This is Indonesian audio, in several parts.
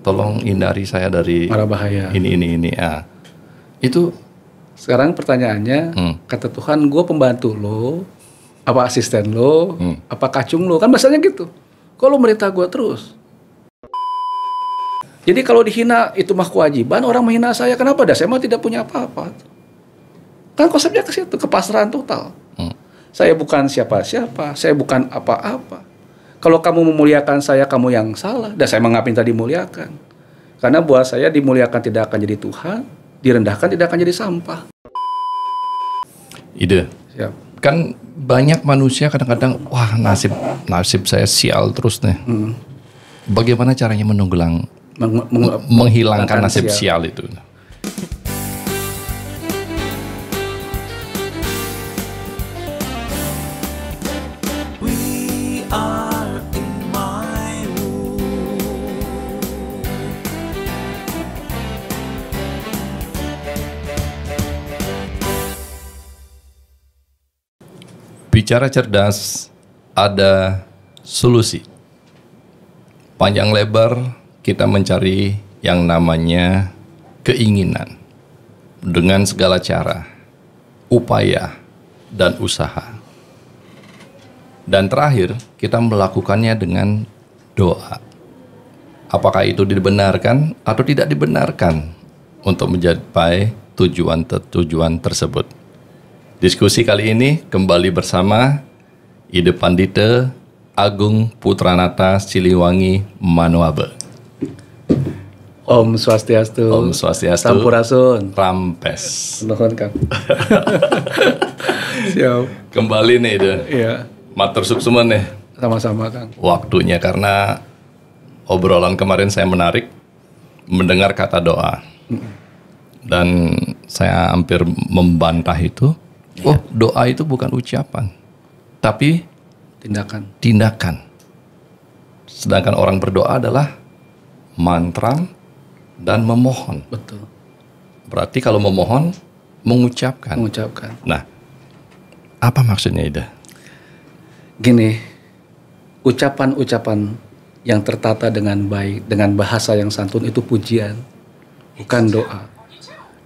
tolong hindari saya dari mara bahaya. Ini. Ah. Itu sekarang pertanyaannya, kata Tuhan, gue pembantu lo, apa asisten lo, apa kacung lo, kan bahasanya gitu. Kok lo merintah gue terus? Jadi kalau dihina itu mah kewajiban, orang menghina saya, kenapa dah? Saya mah tidak punya apa-apa. Kan konsepnya ke situ, kepasrahan total. Saya bukan siapa-siapa, saya bukan apa-apa. Kalau kamu memuliakan saya, kamu yang salah. Dan saya mengapa minta dimuliakan? Karena buat saya dimuliakan tidak akan jadi Tuhan, direndahkan tidak akan jadi sampah. Ide. Siap. Kan banyak manusia kadang-kadang, wah nasib saya sial terus nih. Bagaimana caranya menghilangkan nasib sial itu? Bicara cerdas, ada solusi. Panjang lebar kita mencari yang namanya keinginan dengan segala cara, upaya, dan usaha. Dan terakhir, kita melakukannya dengan doa. Apakah itu dibenarkan atau tidak dibenarkan untuk mencapai tujuan tersebut? Diskusi kali ini kembali bersama Ide Pandita Agung Putranata Siliwangi Manoabe. Om Swastiastu. Om Swastiastu. Sampurasun. Rampes. Nuhun Kang. Siap. Kembali nih Ide. Iya. Matur suksuman nih. Sama-sama Kang. Waktunya karena obrolan kemarin saya menarik mendengar kata doa. Dan saya hampir membantah itu. Oh, doa itu bukan ucapan, tapi tindakan. Sedangkan orang berdoa adalah mantra dan memohon. Betul. Berarti kalau memohon, mengucapkan. Nah, apa maksudnya Ida? Gini, ucapan-ucapan yang tertata dengan baik, dengan bahasa yang santun itu pujian, bukan doa.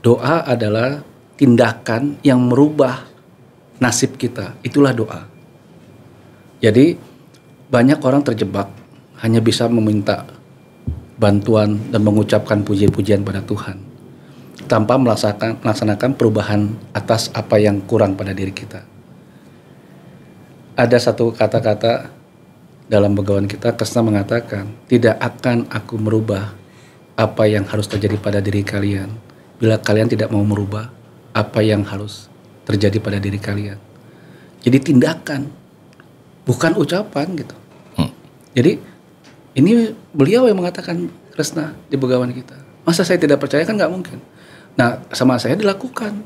Doa adalah tindakan yang merubah nasib kita, itulah doa. Jadi banyak orang terjebak hanya bisa meminta bantuan dan mengucapkan puji-pujian pada Tuhan tanpa melaksanakan perubahan atas apa yang kurang pada diri kita. Ada satu kata-kata dalam begawan kita, Kresna mengatakan, tidak akan aku merubah apa yang harus terjadi pada diri kalian bila kalian tidak mau merubah apa yang harus terjadi pada diri kalian. Jadi tindakan, bukan ucapan gitu. Jadi ini beliau yang mengatakan Kresna di begawan kita. Masa saya tidak percaya, kan nggak mungkin. Nah, sama saya dilakukan.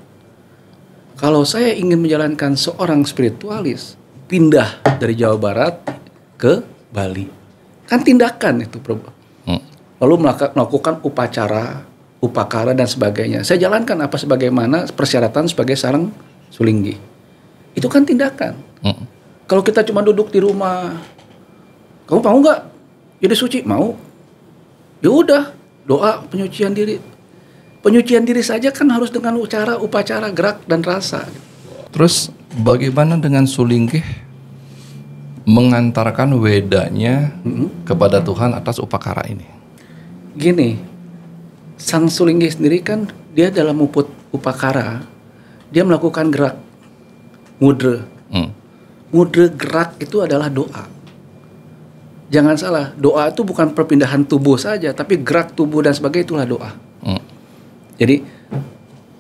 Kalau saya ingin menjalankan seorang spiritualis, pindah dari Jawa Barat ke Bali, kan tindakan itu, lalu melakukan upakara dan sebagainya. Saya jalankan apa sebagaimana persyaratan sebagai sarang sulinggi. Itu kan tindakan. Kalau kita cuma duduk di rumah, kamu mau nggak jadi suci? Mau. Ya udah, doa penyucian diri. Penyucian diri saja kan harus dengan upacara, gerak dan rasa. Terus bagaimana dengan sulinggih mengantarkan wedanya kepada Tuhan atas upakara ini? Gini, sang sulinggi sendiri kan dia dalam upakara, dia melakukan gerak mudra. Mudra gerak itu adalah doa. Jangan salah, doa itu bukan perpindahan tubuh saja, tapi gerak tubuh dan sebagainya, itulah doa. Jadi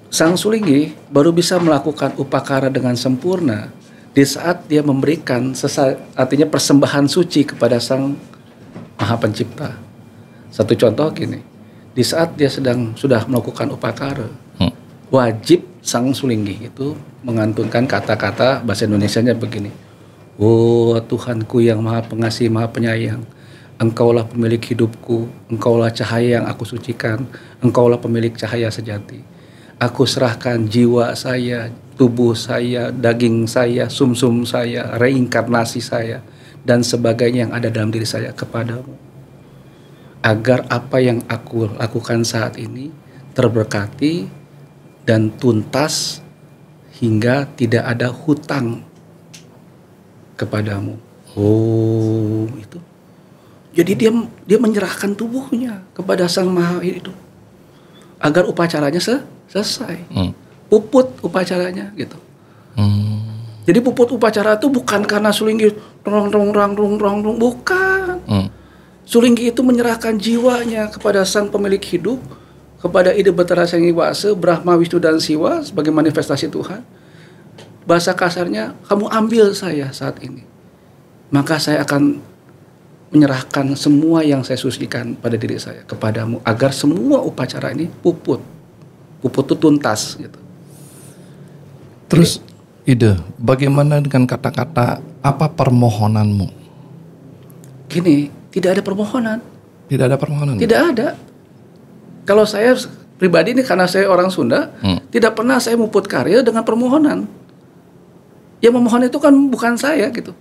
sang sulinggi baru bisa melakukan upakara dengan sempurna di saat dia memberikan artinya persembahan suci kepada sang Maha Pencipta. Satu contoh gini, di saat dia sudah melakukan upakara, wajib sang sulinggi itu mengantunkan kata-kata bahasa Indonesianya begini. Oh Tuhanku yang Maha Pengasih, Maha Penyayang, Engkaulah pemilik hidupku, Engkaulah cahaya yang aku sucikan, Engkaulah pemilik cahaya sejati. Aku serahkan jiwa saya, tubuh saya, daging saya, sumsum saya, reinkarnasi saya, dan sebagainya yang ada dalam diri saya kepadamu. agar apa yang aku lakukan saat ini terberkati dan tuntas hingga tidak ada hutang kepadamu. Oh, itu. Jadi dia menyerahkan tubuhnya kepada Sang Maha Hidup agar upacaranya selesai. Puput upacaranya gitu. Jadi puput upacara itu bukan karena Sulinggi bukan. Sulinggi itu menyerahkan jiwanya kepada Sang Pemilik Hidup, kepada Ide Betara Sang Hyang Brahma, Wisnu dan Siwa sebagai manifestasi Tuhan. Bahasa kasarnya, kamu ambil saya saat ini, maka saya akan menyerahkan semua yang saya sucikan pada diri saya kepadamu agar semua upacara ini puput itu tuntas gitu. Terus Ide, bagaimana dengan kata-kata apa permohonanmu? Gini, tidak ada permohonan. Tidak ada permohonan? Tidak ada. Kalau saya pribadi ini karena saya orang Sunda, tidak pernah saya muput karya dengan permohonan. Yang memohon itu kan bukan saya gitu.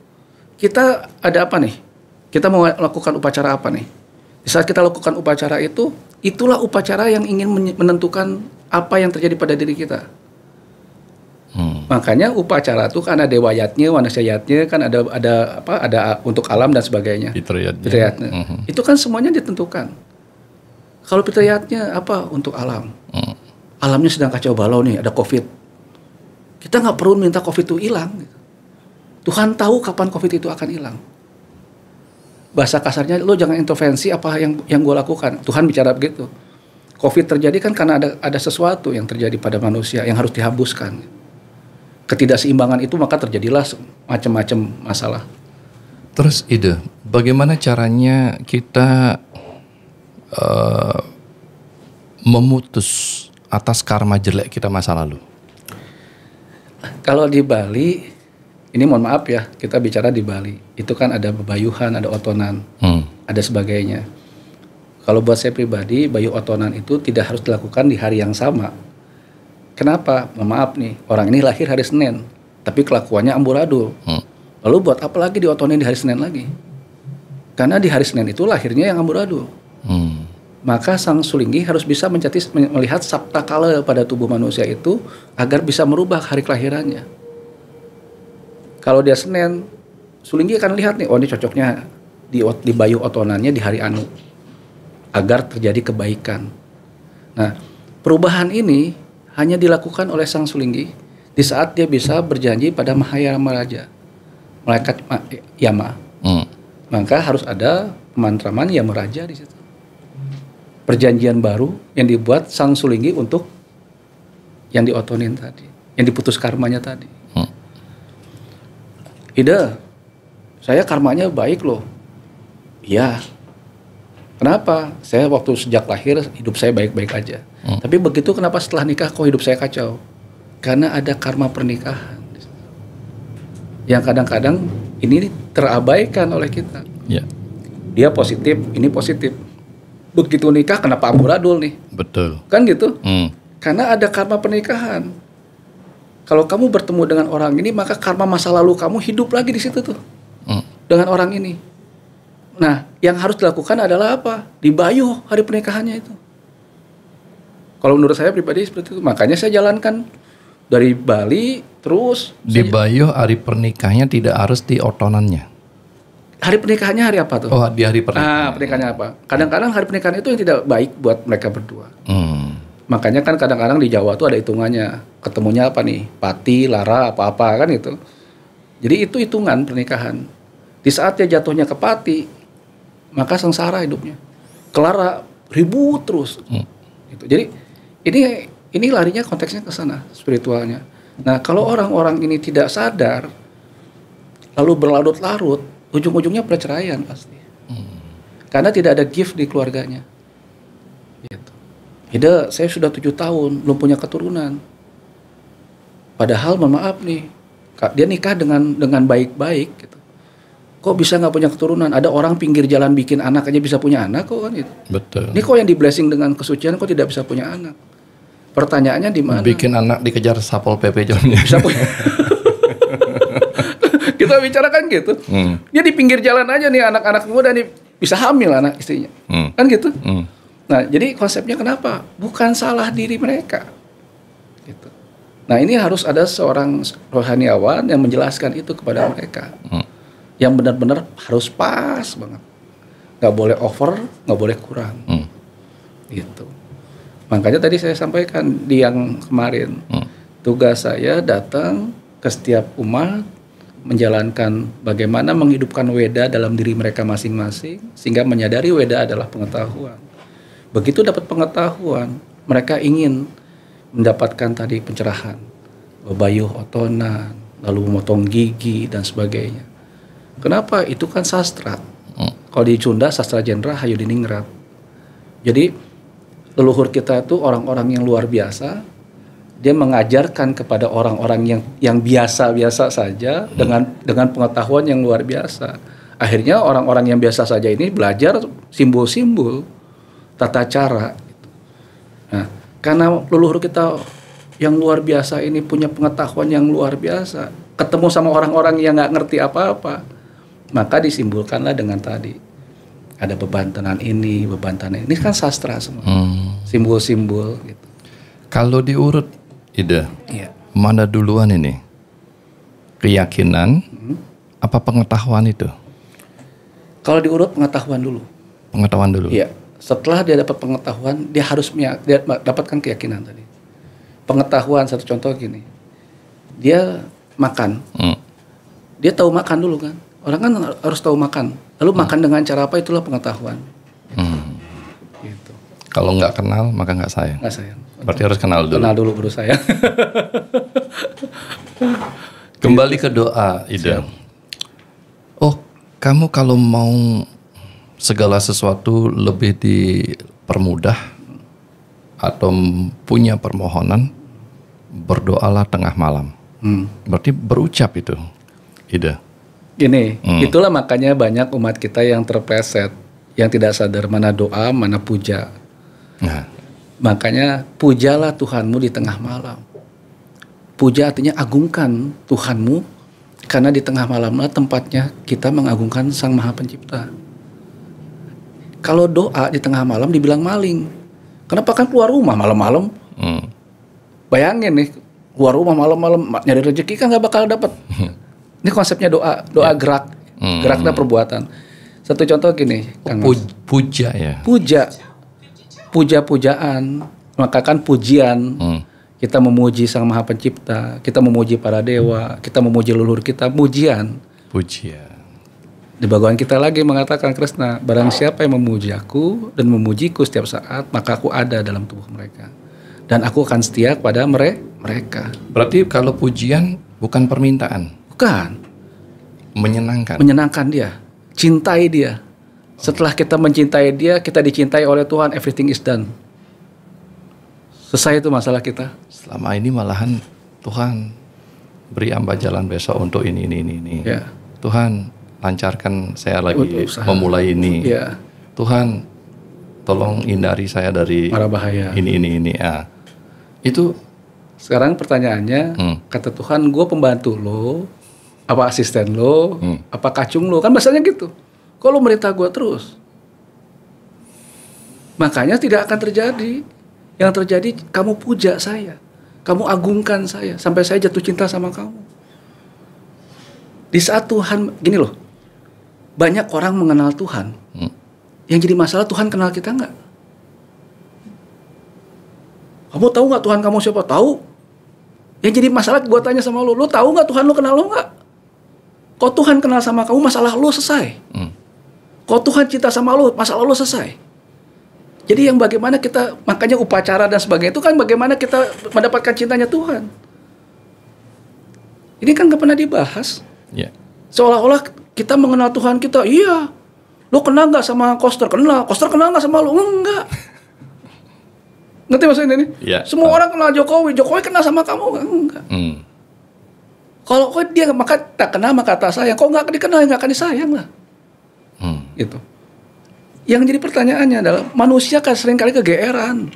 Kita ada apa nih? Kita mau lakukan upacara apa nih? Di saat kita lakukan upacara itu, itulah upacara yang ingin menentukan apa yang terjadi pada diri kita. Makanya upacara itu kan ada dewayatnya, wanasayatnya, kan ada untuk alam dan sebagainya. Fitriyatnya. Itu kan semuanya ditentukan. Kalau fitriyatnya apa untuk alam? Alamnya sedang kacau balau nih, ada COVID. Kita nggak perlu minta COVID itu hilang. Tuhan tahu kapan COVID itu akan hilang. Bahasa kasarnya, lo jangan intervensi apa yang gue lakukan. Tuhan bicara begitu. COVID terjadi kan karena ada sesuatu yang terjadi pada manusia yang harus dihapuskan. Ketidakseimbangan itu maka terjadilah macam-macam masalah. Terus Ide, bagaimana caranya kita memutus atas karma jelek kita masa lalu? Kalau di Bali, ini mohon maaf ya, kita bicara di Bali, itu kan ada bebayuhan, ada otonan, ada sebagainya. Kalau buat saya pribadi, bayu otonan itu tidak harus dilakukan di hari yang sama. Kenapa? Maaf nih, orang ini lahir hari Senin, tapi kelakuannya amburadul. Lalu buat apa lagi diotonin di hari Senin lagi? Karena di hari Senin itu lahirnya yang amburadul. Maka Sang Sulinggi harus bisa melihat sabta kala pada tubuh manusia itu agar bisa merubah hari kelahirannya. Kalau dia Senin, Sulinggi akan lihat nih, oh ini cocoknya di bayu otonannya di hari Anu agar terjadi kebaikan. Nah, perubahan ini hanya dilakukan oleh Sang Sulinggi di saat dia bisa berjanji pada Mahayama Raja, malaikat Yama. Maka harus ada pemantraman Yama Raja di situ. Perjanjian baru yang dibuat Sang Sulinggi untuk yang diotonin tadi, yang diputus karmanya tadi. Ide, saya karmanya baik loh. Iya. Kenapa? Saya waktu sejak lahir hidup saya baik-baik aja. Tapi begitu kenapa setelah nikah kok hidup saya kacau? Karena ada karma pernikahan. Yang kadang-kadang ini terabaikan oleh kita. Ya. Dia positif, ini positif. Begitu nikah kenapa amburadul nih? Betul. Kan gitu? Karena ada karma pernikahan. Kalau kamu bertemu dengan orang ini, maka karma masa lalu kamu hidup lagi di situ tuh. Dengan orang ini. Nah, yang harus dilakukan adalah apa? Dibayuh hari pernikahannya itu. Kalau menurut saya pribadi seperti itu. Makanya saya jalankan dari Bali terus. Dibayuh hari pernikahannya tidak harus di otonannya. Hari pernikahannya hari apa tuh? Oh, di hari pernikahan. Pernikahannya apa? Kadang-kadang hari pernikahan itu yang tidak baik buat mereka berdua. Makanya kan kadang-kadang di Jawa tuh ada hitungannya. Ketemunya apa nih? Pati, lara, apa-apa kan itu. Jadi itu hitungan pernikahan. Di saat dia jatuhnya ke pati, maka sengsara hidupnya. Kelara ribut terus. Gitu. Jadi ini larinya konteksnya ke sana, spiritualnya. Nah, kalau orang-orang ini tidak sadar, lalu berlarut-larut, ujung-ujungnya perceraian pasti. Karena tidak ada gift di keluarganya. Gitu. Ida, saya sudah 7 tahun belum punya keturunan. Padahal mohon maaf nih, dia nikah dengan baik-baik gitu. Kok bisa nggak punya keturunan? Ada orang pinggir jalan bikin anak aja bisa punya anak kok kan gitu. Betul. Ini kok yang di blessing dengan kesucian kok tidak bisa punya anak? Pertanyaannya di mana? Bikin anak dikejar Satpol PP jamnya. Bisa punya. Gitu suka bicara kan gitu. Dia di pinggir jalan aja nih anak-anak muda nih bisa hamil anak istrinya. Kan gitu. Nah, jadi konsepnya kenapa? Bukan salah diri mereka. Gitu. Nah, ini harus ada seorang rohaniawan yang menjelaskan itu kepada mereka. Yang benar-benar harus pas banget. Nggak boleh over, nggak boleh kurang. Gitu. Makanya tadi saya sampaikan di yang kemarin. Tugas saya datang ke setiap umat, menjalankan bagaimana menghidupkan weda dalam diri mereka masing-masing, sehingga menyadari weda adalah pengetahuan. Begitu dapat pengetahuan, mereka ingin mendapatkan tadi pencerahan, bebayuh otonan, lalu memotong gigi dan sebagainya. Kenapa? Itu kan sastra. Kalau di Sunda, sastra Jenderal Hayudiningrat. Jadi leluhur kita itu orang-orang yang luar biasa. Dia mengajarkan kepada orang-orang yang biasa-biasa saja dengan pengetahuan yang luar biasa. Akhirnya orang-orang yang biasa saja ini belajar simbol-simbol, tata cara. Nah, karena leluhur kita yang luar biasa ini punya pengetahuan yang luar biasa, ketemu sama orang-orang yang nggak ngerti apa-apa, maka disimbolkanlah dengan tadi ada bebantanan ini, bebantanan ini kan sastra semua, simbol-simbol gitu. Kalau diurut, Ida, mana duluan ini? Keyakinan, apa pengetahuan itu? Kalau diurut pengetahuan dulu. Pengetahuan dulu. Iya. Setelah dia dapat pengetahuan, dia harus dia dapatkan keyakinan tadi. Pengetahuan, satu contoh gini, dia makan, dia tahu makan dulu kan. Orang kan harus tahu makan. Lalu makan dengan cara apa, itulah pengetahuan. Gitu. Kalau nggak kenal, maka nggak sayang. Nggak sayang. Berarti harus kenal dulu. Kenal dulu baru sayang. Kembali ke doa, Ida. Oh, kamu kalau mau segala sesuatu lebih dipermudah atau punya permohonan, berdoalah tengah malam. Berarti berucap itu, Ida. Gini, itulah makanya banyak umat kita yang terpleset, yang tidak sadar mana doa, mana puja. Nah. Makanya pujalah Tuhanmu di tengah malam. Puja artinya agungkan Tuhanmu, karena di tengah malamlah tempatnya kita mengagungkan Sang Maha Pencipta. Kalau doa di tengah malam dibilang maling. Kenapa? Kan keluar rumah malam-malam. Bayangin nih, keluar rumah malam-malam nyari rezeki kan nggak bakal dapat. Ini konsepnya doa gerak, gerak dan perbuatan. Satu contoh gini, puja ya. Puja-pujaan, maka kan pujian. Kita memuji Sang Maha Pencipta, kita memuji para dewa, kita memuji leluhur kita, pujian. Di bagawan kita lagi mengatakan Krishna, barang siapa yang memuji aku dan memujiku setiap saat, maka aku ada dalam tubuh mereka. Dan aku akan setia kepada mereka. Berarti kalau pujian bukan permintaan. Bukan. Menyenangkan. Menyenangkan dia. Cintai dia. Setelah kita mencintai dia, kita dicintai oleh Tuhan, everything is done. Selesai itu masalah kita. Selama ini malahan Tuhan beri hamba jalan besok untuk ini. Ya. Tuhan lancarkan saya lagi memulai ini. Ya. Tuhan tolong hindari saya dari mara bahaya. Ini. Ah. Itu sekarang pertanyaannya, kata Tuhan, gue pembantu lo, apa asisten lo, apa kacung lo, kan bahasanya gitu. Kalau merintah gue terus, makanya tidak akan terjadi. Yang terjadi, kamu puja saya, kamu agungkan saya, sampai saya jatuh cinta sama kamu. Di saat Tuhan, gini loh, banyak orang mengenal Tuhan. Yang jadi masalah, Tuhan kenal kita nggak? Kamu tahu nggak Tuhan kamu siapa? Tahu. Yang jadi masalah, gue tanya sama lo tahu nggak Tuhan lo kenal lo nggak? Kalau Tuhan kenal sama kamu, masalah lo selesai. Kalau Tuhan cinta sama lo, masalah lo selesai. Jadi yang bagaimana kita, makanya upacara dan sebagainya itu kan bagaimana kita mendapatkan cintanya Tuhan. Ini kan nggak pernah dibahas. Yeah. Seolah-olah kita mengenal Tuhan kita, iya. Lo kenal nggak sama Koster? Kenal. Koster kenal nggak sama lo? Enggak. Ngerti maksudnya ini? Yeah. Semua orang kenal Jokowi. Jokowi kenal sama kamu? Enggak. Kalau dia maka tak kenal maka tak sayang. Kok nggak dikenal nggak akan disayang lah. Gitu. Yang jadi pertanyaannya adalah manusia kan seringkali kegeeran.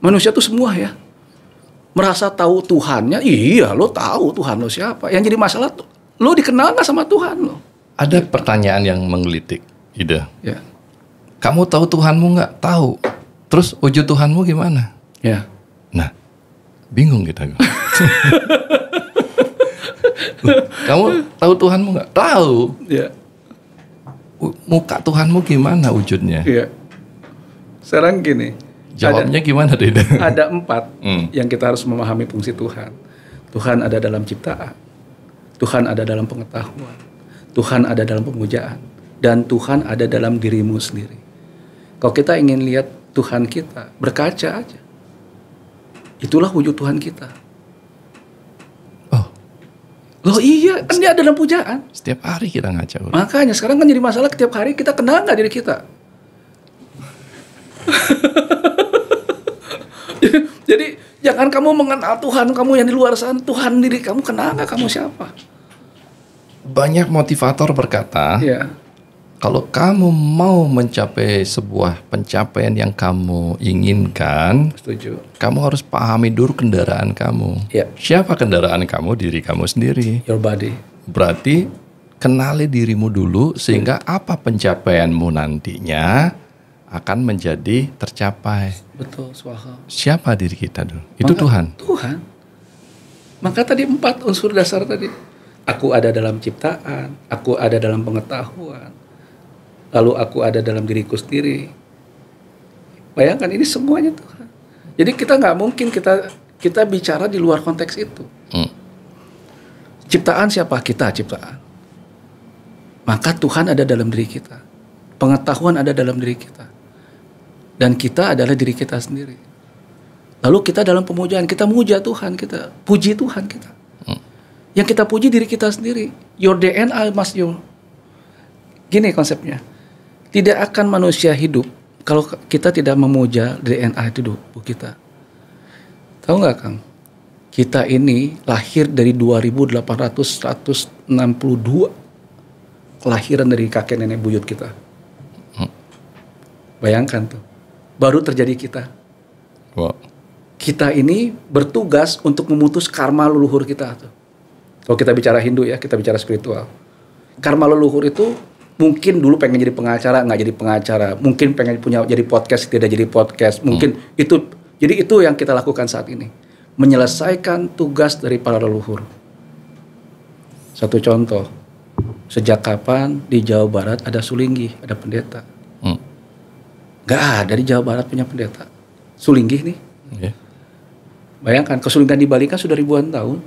Manusia tuh semua ya merasa tahu Tuhannya. Iya, lo tahu Tuhan lo siapa. Yang jadi masalah tuh Lu dikenal nggak sama Tuhan lo? Ada pertanyaan yang menggelitik, Ida. Ya. Kamu tahu Tuhanmu nggak? Tahu. Terus wujud Tuhanmu gimana? Ya. Nah, bingung kita. Kamu tahu Tuhanmu nggak? Tahu. Ya. Muka Tuhanmu gimana wujudnya? Iya. Sekarang gini. Jawabnya gimana, Ida? Ada 4 yang kita harus memahami fungsi Tuhan. Tuhan ada dalam ciptaan. Tuhan ada dalam pengetahuan. Tuhan ada dalam pemujaan. Dan Tuhan ada dalam dirimu sendiri. Kalau kita ingin lihat Tuhan kita, berkaca aja. Itulah wujud Tuhan kita. Oh, Loh iya, kan dia ada dalam pujaan. setiap hari kita ngaca. Makanya sekarang kan jadi masalah setiap hari kita kenal nggak diri kita? Jadi jangan kamu mengenal Tuhan kamu yang di luar sana, Tuhan diri kamu kenal nggak kamu siapa? Banyak motivator berkata, Ya, kalau kamu mau mencapai sebuah pencapaian yang kamu inginkan, setuju. kamu harus pahami dulu kendaraan kamu. Ya, Siapa kendaraan kamu? Diri kamu sendiri. your body. Berarti kenali dirimu dulu sehingga apa pencapaianmu nantinya akan menjadi tercapai. Betul, swaha. Siapa diri kita dulu? Itu Tuhan. Tuhan. Maka tadi 4 unsur dasar tadi. Aku ada dalam ciptaan, aku ada dalam pengetahuan, lalu aku ada dalam diriku sendiri. Bayangkan ini semuanya Tuhan. Jadi kita nggak mungkin kita bicara di luar konteks itu. Ciptaan siapa? Kita ciptaan. Maka Tuhan ada dalam diri kita. Pengetahuan ada dalam diri kita. Dan kita adalah diri kita sendiri. Lalu kita dalam pemujaan, kita muja Tuhan, kita puji Tuhan kita. Yang kita puji diri kita sendiri. Your DNA must you. Gini konsepnya. Tidak akan manusia hidup kalau kita tidak memuja DNA itu kita. Tahu nggak Kang? Kita ini lahir dari 2862 kelahiran dari kakek nenek buyut kita. Bayangkan tuh. Baru terjadi kita. Wow. Kita ini bertugas untuk memutus karma leluhur kita tuh. Kalau kita bicara Hindu ya, kita bicara spiritual. Karma leluhur itu mungkin dulu pengen jadi pengacara, nggak jadi pengacara. Mungkin pengen punya jadi podcast, tidak jadi podcast. Mungkin itu, jadi itu yang kita lakukan saat ini. Menyelesaikan tugas dari para leluhur. Satu contoh, sejak kapan di Jawa Barat ada Sulinggi, ada pendeta? Nggak ada di Jawa Barat punya pendeta. Sulinggi nih. Yeah. Bayangkan, kesulitan di Bali kan sudah ribuan tahun.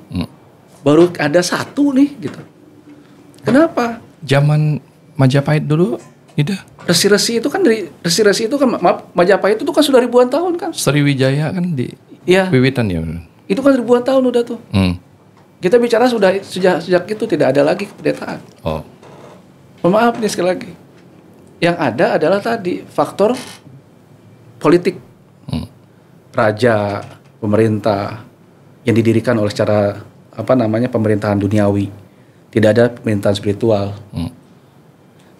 Baru ada satu nih gitu. Kenapa? Zaman Majapahit dulu, Ida. Resi-resi itu kan maaf, Majapahit itu kan sudah ribuan tahun kan? Sriwijaya kan di Iya. Wiwitan ya. Itu kan ribuan tahun udah tuh. Kita bicara sudah sejak itu tidak ada lagi kependetaan. Oh. Maaf nih sekali lagi. Yang ada adalah tadi faktor politik. Raja, pemerintah yang didirikan oleh secara pemerintahan duniawi. Tidak ada pemerintahan spiritual.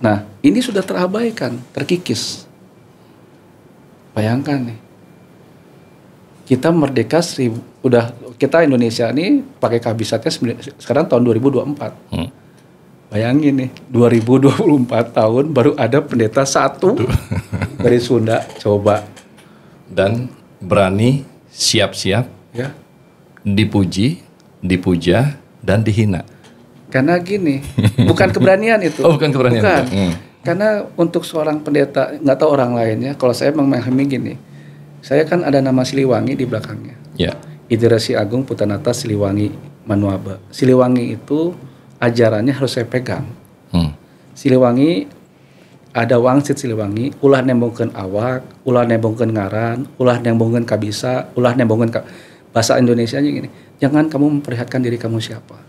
Nah, ini sudah terabaikan, terkikis. Bayangkan nih. Kita merdeka kita Indonesia nih pakai kabisatnya sekarang tahun 2024. Bayangin nih, 2024 tahun baru ada pendeta satu dari Sunda, coba. Dan berani siap-siap Ya. dipuji, dipuja, dan dihina. Karena gini, bukan keberanian itu. Oh, bukan keberanian. Bukan. Karena untuk seorang pendeta, nggak tahu orang lain ya, kalau saya memahami gini, saya kan ada nama Siliwangi di belakangnya. Ya. Idirasi Agung Putanata Siliwangi Manuaba. Siliwangi itu ajarannya harus saya pegang. Siliwangi ada wangsit Siliwangi, ulah nembongkeun awak, ulah nembongkeun ngaran, ulah nembongkeun kabisa, ulah nembongkeun bahasa Indonesianya gini. Jangan kamu memperlihatkan diri kamu siapa.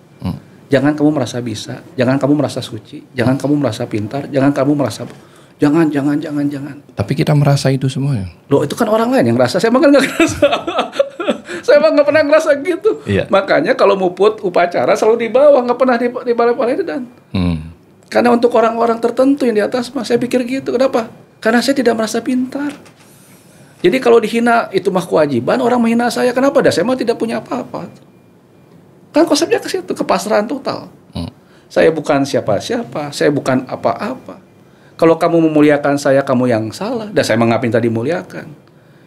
Jangan kamu merasa bisa, jangan kamu merasa suci, jangan kamu merasa pintar, jangan kamu merasa jangan. Tapi kita merasa itu semua ya. Loh itu kan orang lain yang ngerasa, saya emang kan nggak ngerasa. Saya emang nggak pernah ngerasa gitu. Iya. Makanya kalau muput upacara selalu di bawah, nggak pernah di balai-balai dan. Karena untuk orang-orang tertentu yang di atas, saya pikir gitu. Kenapa? Karena saya tidak merasa pintar. Jadi kalau dihina itu mah kewajiban, orang menghina saya. Kenapa? Saya mah tidak punya apa-apa. Kan konsepnya ke situ, kepasrahan total. Saya bukan siapa-siapa, saya bukan apa-apa. Kalau kamu memuliakan saya, kamu yang salah. Dan saya mengapain tadi muliakan.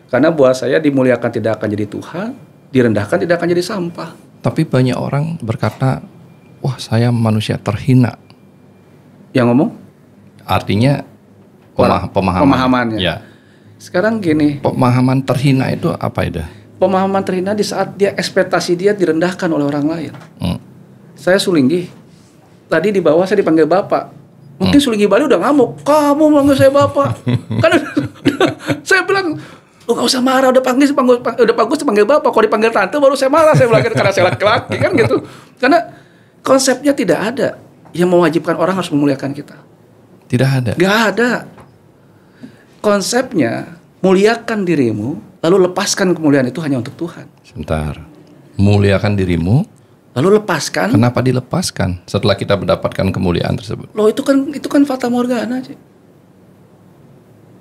Karena buat saya dimuliakan tidak akan jadi Tuhan, direndahkan tidak akan jadi sampah. Tapi banyak orang berkata, wah saya manusia terhina. Yang ngomong? Artinya pemahamannya. Ya. Sekarang gini. Pemahaman terhina itu apa itu? Pemahaman terhina di saat dia ekspektasi dia direndahkan oleh orang lain. Saya Sulinggi. Tadi di bawah saya dipanggil Bapak. Mungkin Sulinggi Bali udah ngamuk. Kamu manggil saya Bapak. Kan saya bilang, lu gak usah marah, udah bagus panggil Bapak. Kalau dipanggil Tante baru saya marah. Saya bilang karena saya laki-laki kan gitu. Karena konsepnya tidak ada yang mewajibkan orang harus memuliakan kita. Tidak ada. Gak ada. Konsepnya muliakan dirimu, lalu lepaskan kemuliaan itu hanya untuk Tuhan. Sebentar. Muliakan dirimu, lalu lepaskan. Kenapa dilepaskan setelah kita mendapatkan kemuliaan tersebut? Loh itu kan fata morgana aja.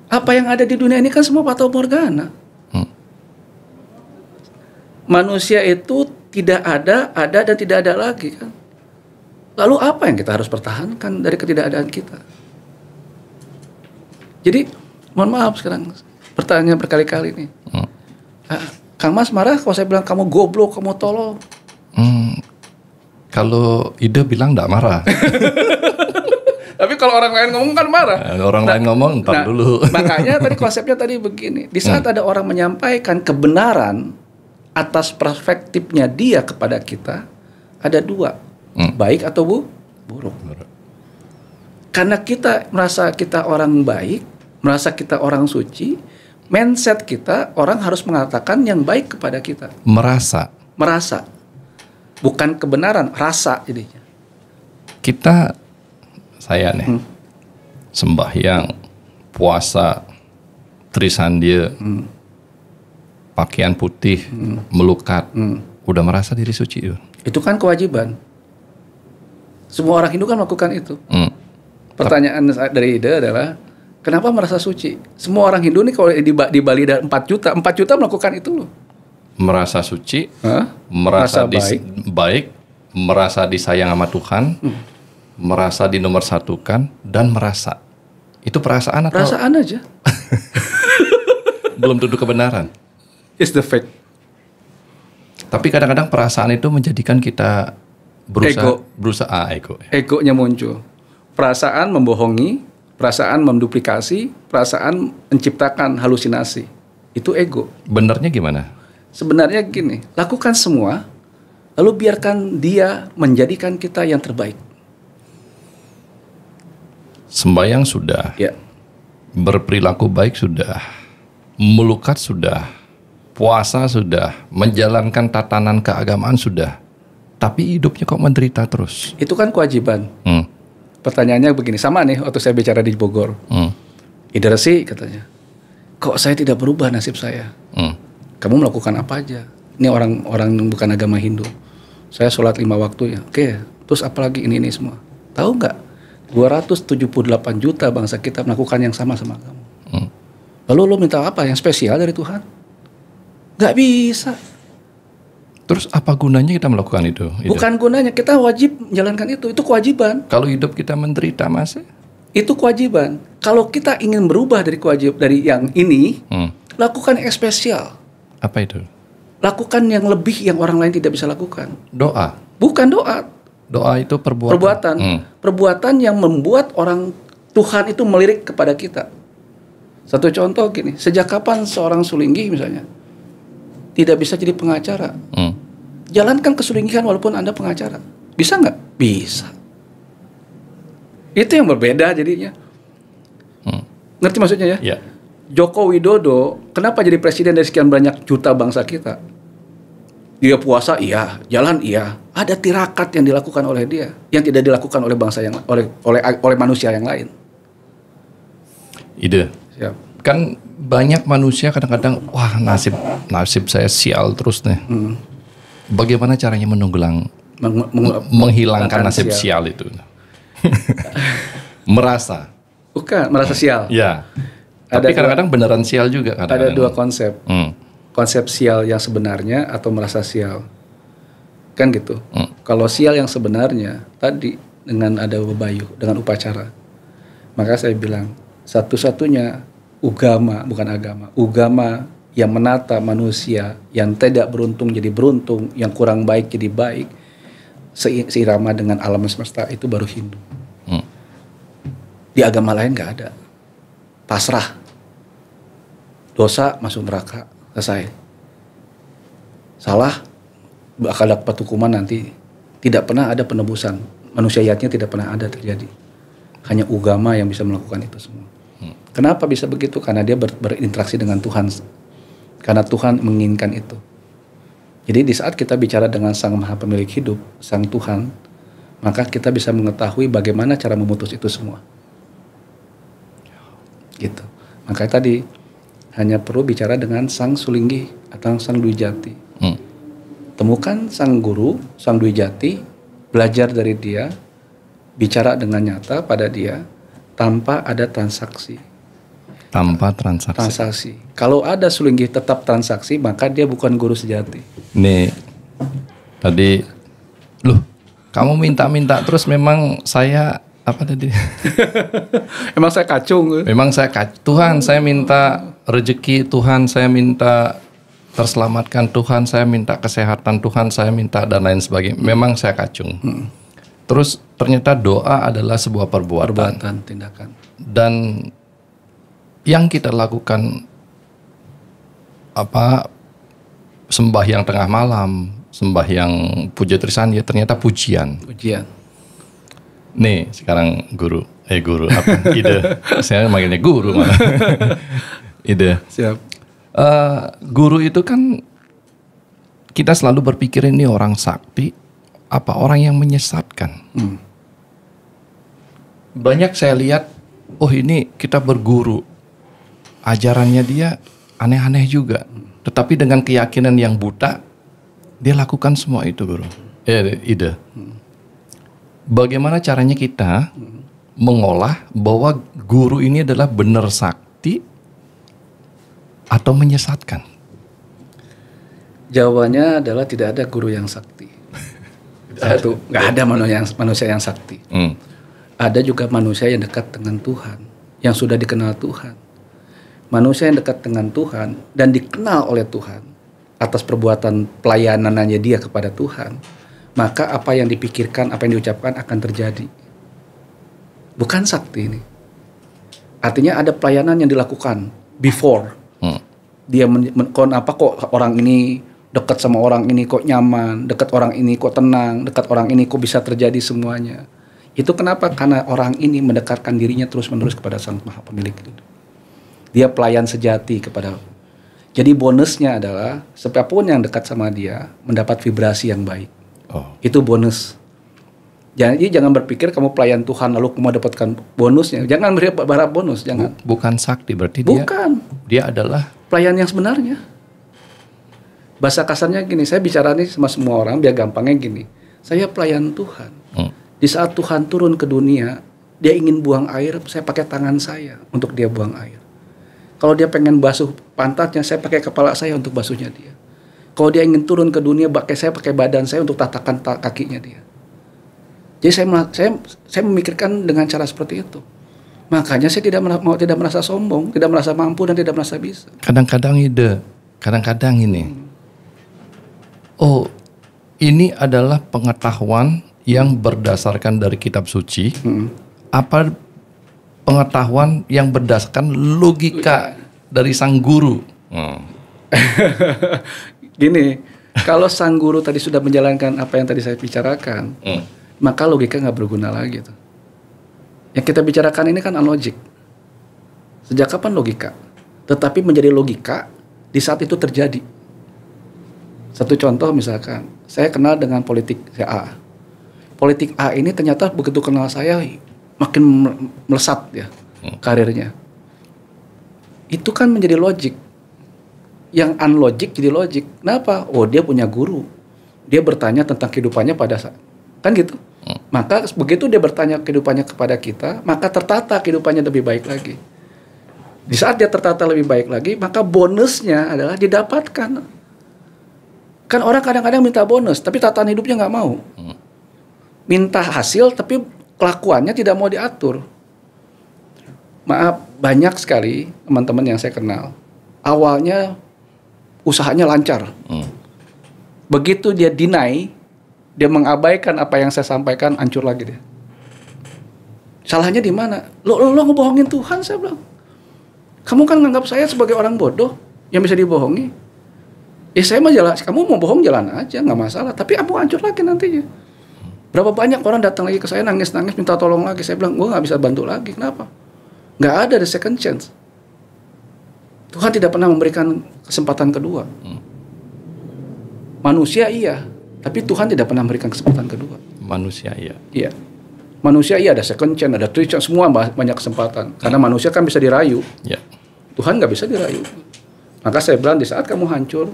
Apa yang ada di dunia ini kan semua fata morgana. Manusia itu tidak ada dan tidak ada lagi kan. Lalu apa yang kita harus pertahankan dari ketidakadaan kita? Jadi mohon maaf sekarang pertanyaan berkali-kali nih. Kang Mas marah kalau saya bilang kamu goblok, kamu tolol. Kalau Ida bilang enggak marah. Tapi kalau orang lain ngomong kan marah. Orang lain ngomong entar dulu. Makanya tadi konsepnya tadi begini. Di saat ada orang menyampaikan kebenaran atas perspektifnya dia kepada kita, ada dua. Baik atau buruk. Karena kita merasa kita orang baik, merasa kita orang suci, mindset kita orang harus mengatakan yang baik kepada kita. Merasa. Bukan kebenaran, rasa jadinya. Saya nih, sembahyang, puasa, trisandya, pakaian putih, melukat, udah merasa diri suci. Itu kan kewajiban. Semua orang Hindu kan melakukan itu. Pertanyaan dari Ida adalah, kenapa merasa suci? Semua orang Hindu nih kalau di Bali ada 4 juta melakukan itu loh. Merasa suci, merasa baik, merasa disayang sama Tuhan, merasa dinomorsatukan, dan merasa. Itu perasaan atau? Perasaan aja. Belum tentu kebenaran. It's the fact. Tapi kadang-kadang perasaan itu menjadikan kita berusaha ego. Egonya muncul. Perasaan membohongi, perasaan menduplikasi, perasaan menciptakan halusinasi. Itu ego. Benernya gimana? Sebenarnya gini, lakukan semua, lalu biarkan dia menjadikan kita yang terbaik. Sembahyang sudah, berperilaku baik sudah, melukat sudah, puasa sudah, menjalankan tatanan keagamaan sudah, tapi hidupnya kok menderita terus. Itu kan kewajiban. Pertanyaannya begini, sama nih waktu saya bicara di Bogor. Ida Resi katanya, kok saya tidak berubah nasib saya? Kamu melakukan apa aja? Ini orang bukan agama Hindu. Saya sholat 5 waktu ya. Oke, terus apalagi ini semua. Tahu nggak? 278 juta bangsa kita melakukan yang sama kamu. Lalu lo minta apa? Yang spesial dari Tuhan? Nggak bisa. Terus apa gunanya kita melakukan itu? Bukan gunanya, kita wajib menjalankan itu. Itu kewajiban. Kalau hidup kita menderita masih? Itu kewajiban. Kalau kita ingin berubah dari yang ini, lakukan yang spesial. Apa itu? Lakukan yang lebih yang orang lain tidak bisa lakukan. Doa? Bukan doa. Doa itu perbuatan. Perbuatan yang membuat orang Tuhan itu melirik kepada kita. Satu contoh gini, sejak kapan seorang Sulinggi misalnya tidak bisa jadi pengacara? Jalankan kesulinggihan walaupun Anda pengacara. Bisa nggak? Bisa. Itu yang berbeda jadinya. Ngerti maksudnya ya? Joko Widodo kenapa jadi presiden dari sekian banyak juta bangsa kita? Dia puasa iya, jalan iya. Ada tirakat yang dilakukan oleh dia yang tidak dilakukan oleh bangsa yang oleh manusia yang lain. Ide. Siap. Kan banyak manusia kadang-kadang wah nasib saya sial terus nih. Bagaimana caranya menghilangkan nasib sial itu? Merasa. Bukan, merasa sial. Ya. Tapi kadang-kadang beneran sial juga. Ada dua konsep. Konsep sial yang sebenarnya atau merasa sial. Kan gitu. Kalau sial yang sebenarnya tadi dengan ada bebayu, dengan upacara. Maka saya bilang, satu-satunya ugama yang menata manusia, yang tidak beruntung jadi beruntung, yang kurang baik jadi baik, seirama dengan alam semesta, itu baru Hindu. Di agama lain gak ada. Pasrah. Dosa masuk neraka, selesai. Salah, bakal dapat hukuman nanti. Tidak pernah ada penebusan. Manusiaatnya tidak pernah ada terjadi. Hanya agama yang bisa melakukan itu semua. Kenapa bisa begitu? Karena dia berinteraksi dengan Tuhan. Karena Tuhan menginginkan itu. Jadi di saat kita bicara dengan Sang Maha Pemilik Hidup, Sang Tuhan, maka kita bisa mengetahui bagaimana cara memutus itu semua. Gitu. Makanya tadi hanya perlu bicara dengan Sang Sulinggi atau Sang Dwi Jati. Temukan Sang Guru, Sang Dwi Jati, belajar dari dia, bicara dengan nyata pada dia, tanpa ada transaksi. Tanpa transaksi. Kalau ada Sulinggi tetap transaksi, maka dia bukan guru sejati. Nih, tadi, loh, kamu minta-minta terus memang saya apa tadi? Emang saya kacung. Memang saya Tuhan, saya minta rezeki, Tuhan, saya minta terselamatkan, Tuhan, saya minta kesehatan, Tuhan, saya minta dan lain sebagainya. Memang saya kacung. Terus ternyata doa adalah sebuah perbuatan, tindakan. Dan yang kita lakukan sembahyang tengah malam, sembahyang puja trisan, ya ternyata pujian. Nih sekarang guru ide. Saya manggilnya guru malah. Ide. Siap. Guru itu kan kita selalu berpikir ini orang sakti, apa orang yang menyesatkan. Banyak saya lihat, oh ini kita berguru, ajarannya dia aneh-aneh juga, tetapi dengan keyakinan yang buta, dia lakukan semua itu guru. Ide. Bagaimana caranya kita mengolah bahwa guru ini adalah benar sakti atau menyesatkan? Jawabannya adalah tidak ada guru yang sakti. Satu, nggak ada manusia yang sakti. Ada juga manusia yang dekat dengan Tuhan, yang sudah dikenal Tuhan. Manusia yang dekat dengan Tuhan dan dikenal oleh Tuhan atas perbuatan pelayanannya dia kepada Tuhan, maka apa yang dipikirkan, apa yang diucapkan akan terjadi. Bukan sakti ini. Artinya ada pelayanan yang dilakukan before. Dia kok orang ini dekat sama orang ini kok nyaman, dekat orang ini kok tenang, dekat orang ini kok bisa terjadi semuanya. Itu kenapa? Karena orang ini mendekatkan dirinya terus-menerus kepada Sang Maha Pemilik itu. Dia pelayan sejati kepada. Jadi bonusnya adalah siapapun yang dekat sama dia mendapat vibrasi yang baik. Itu bonus. Jadi jangan berpikir kamu pelayan Tuhan lalu kamu dapatkan bonusnya. Jangan berharap bonus, jangan. Bukan sakti berarti dia adalah pelayan yang sebenarnya. Bahasa kasarnya gini, saya bicara nih sama semua orang biar gampangnya gini. Saya pelayan Tuhan. Di saat Tuhan turun ke dunia, dia ingin buang air, saya pakai tangan saya untuk dia buang air. Kalau dia pengen basuh pantatnya, saya pakai kepala saya untuk basuhnya dia. Kalau dia ingin turun ke dunia, saya pakai badan saya untuk tatakan kakinya dia. Jadi saya memikirkan dengan cara seperti itu. Makanya saya tidak merasa sombong, tidak merasa mampu dan tidak merasa bisa. Kadang-kadang ini. Oh, ini adalah pengetahuan yang berdasarkan dari kitab suci. Apa pengetahuan yang berdasarkan logika dari sang guru? Gini, kalau sang guru tadi sudah menjalankan apa yang tadi saya bicarakan, maka logika nggak berguna lagi tuh. Yang kita bicarakan ini kan unlogic. Sejak kapan logika? Tetapi menjadi logika di saat itu terjadi. Satu contoh misalkan, saya kenal dengan politik A. Politik A ini ternyata begitu kenal saya makin melesat ya karirnya. Itu kan menjadi logik. Yang unlogic jadi logik. Kenapa? Oh, dia punya guru. Dia bertanya tentang kehidupannya pada saat. Kan gitu. Maka begitu dia bertanya kehidupannya kepada kita, maka tertata kehidupannya lebih baik lagi. Di saat dia tertata lebih baik lagi, maka bonusnya adalah didapatkan. Kan orang kadang-kadang minta bonus, tapi tataan hidupnya nggak mau. minta hasil tapi kelakuannya tidak mau diatur. Maaf, banyak sekali teman-teman yang saya kenal. Awalnya usahanya lancar. Begitu dia deny, dia mengabaikan apa yang saya sampaikan, hancur lagi dia. Salahnya di mana? Lo ngebohongin Tuhan, saya bilang. Kamu kan nganggap saya sebagai orang bodoh yang bisa dibohongi. Ya saya mah jalan, kamu mau bohong jalan aja, nggak masalah. Tapi kamu hancur lagi nantinya. Berapa banyak orang datang lagi ke saya nangis-nangis minta tolong lagi. Saya bilang, gue nggak bisa bantu lagi. Kenapa? Nggak ada the second chance. Tuhan tidak pernah memberikan kesempatan kedua. Manusia iya, tapi Tuhan tidak pernah memberikan kesempatan kedua. Manusia iya. Iya. Manusia iya ada second chance, ada third chance, semua banyak kesempatan. Karena manusia kan bisa dirayu. Ya. Tuhan nggak bisa dirayu. Maka saya bilang di saat kamu hancur,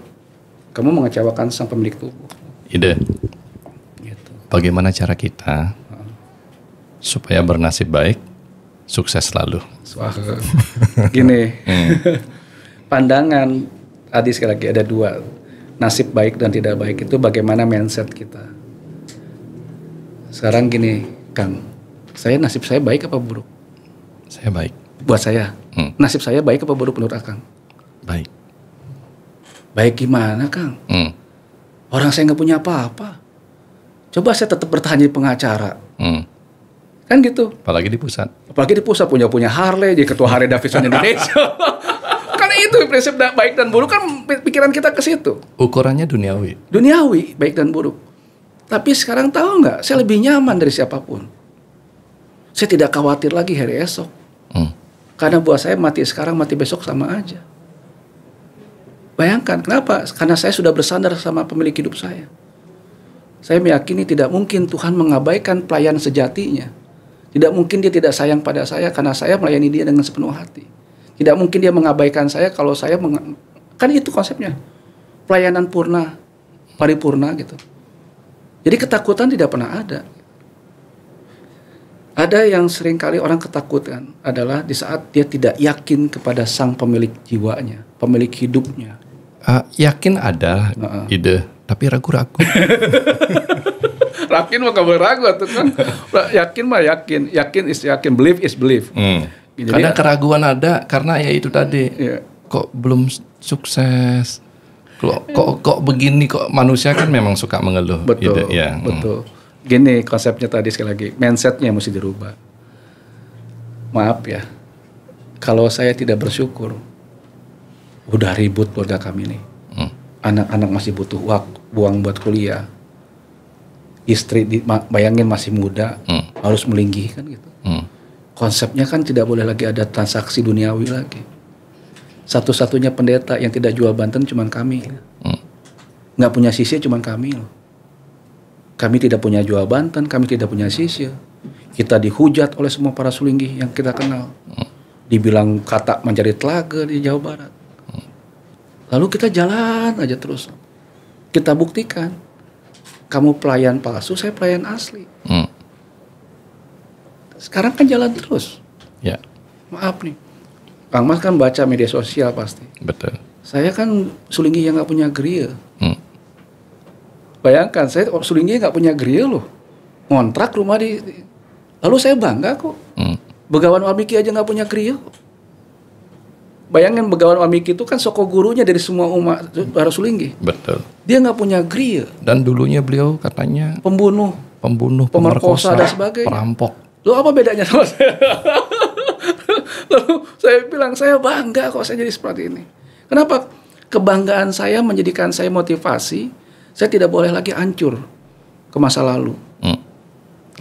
kamu mengecewakan sang pemilik tubuh. Ide. Gitu. Bagaimana cara kita supaya bernasib baik, sukses selalu? Wah, gini. Pandangan tadi sekali lagi ada dua. Nasib baik dan tidak baik itu bagaimana mindset kita. Sekarang gini, Kang. Nasib saya baik apa buruk? Saya baik. Buat saya. Nasib saya baik apa buruk menurut Akang? Baik. Baik gimana, Kang? Orang saya nggak punya apa-apa. Coba saya tetap bertahan jadi pengacara. Kan gitu. Apalagi di pusat. Apalagi di pusat punya Harley, jadi ketua Harley Davidson Indonesia. Kan itu prinsip baik dan buruk kan pikiran kita ke situ. Ukurannya duniawi. Duniawi, baik dan buruk. Tapi sekarang tahu nggak, saya lebih nyaman dari siapapun. Saya tidak khawatir lagi hari esok. Karena buat saya mati sekarang, mati besok sama aja. Bayangkan, kenapa? Karena saya sudah bersandar sama pemilik hidup saya. Saya meyakini tidak mungkin Tuhan mengabaikan pelayan sejatinya. Tidak mungkin dia tidak sayang pada saya karena saya melayani dia dengan sepenuh hati. Tidak mungkin dia mengabaikan saya kalau saya kan itu konsepnya. Pelayanan purna, paripurna gitu. Jadi ketakutan tidak pernah ada. Ada yang seringkali orang ketakutan adalah di saat dia tidak yakin kepada sang pemilik jiwanya, pemilik hidupnya. Yakin ada ide, tapi ragu-ragu. Yakin mah gak boleh ragu tuh kan. Yakin mah yakin, yakin is yakin, believe is believe. Jadi, kadang keraguan ada karena ya itu tadi. Iya. Kok belum sukses? Kok begini, kok manusia kan memang suka mengeluh. Betul. Ide, ya. Betul. Gini konsepnya tadi sekali lagi, mindsetnya mesti dirubah. Maaf ya, kalau saya tidak bersyukur, udah ribut keluarga kami nih. Anak-anak masih butuh uang buat kuliah. Istri bayangin masih muda, harus melinggi kan gitu. Konsepnya kan tidak boleh lagi ada transaksi duniawi lagi. Satu-satunya pendeta yang tidak jual Banten cuma kami. Nggak punya sisir cuma kami loh. Kami tidak punya jual Banten, kami tidak punya sisir. Kita dihujat oleh semua para sulinggi yang kita kenal. Dibilang kata mencari telaga di Jawa Barat. Lalu kita jalan aja terus. Kita buktikan. Kamu pelayan palsu, saya pelayan asli. Sekarang kan jalan terus. Ya. Maaf nih. Kang Mas kan baca media sosial pasti. Betul. Saya kan sulinggi yang gak punya geria. Bayangkan, saya sulinggi gak punya geria loh. Ngontrak rumah lalu saya bangga kok. Begawan Walmiki aja gak punya geria. Bayangin Begawan Walmiki itu kan soko gurunya dari semua umat para sulinggi. Betul. Dia gak punya geria. Dan dulunya beliau katanya pembunuh, pemerkosa dan sebagainya. Perampok. Loh apa bedanya sama saya? Lalu saya bilang, saya bangga kok saya jadi seperti ini. Kenapa? Kebanggaan saya menjadikan saya motivasi. Saya tidak boleh lagi hancur ke masa lalu.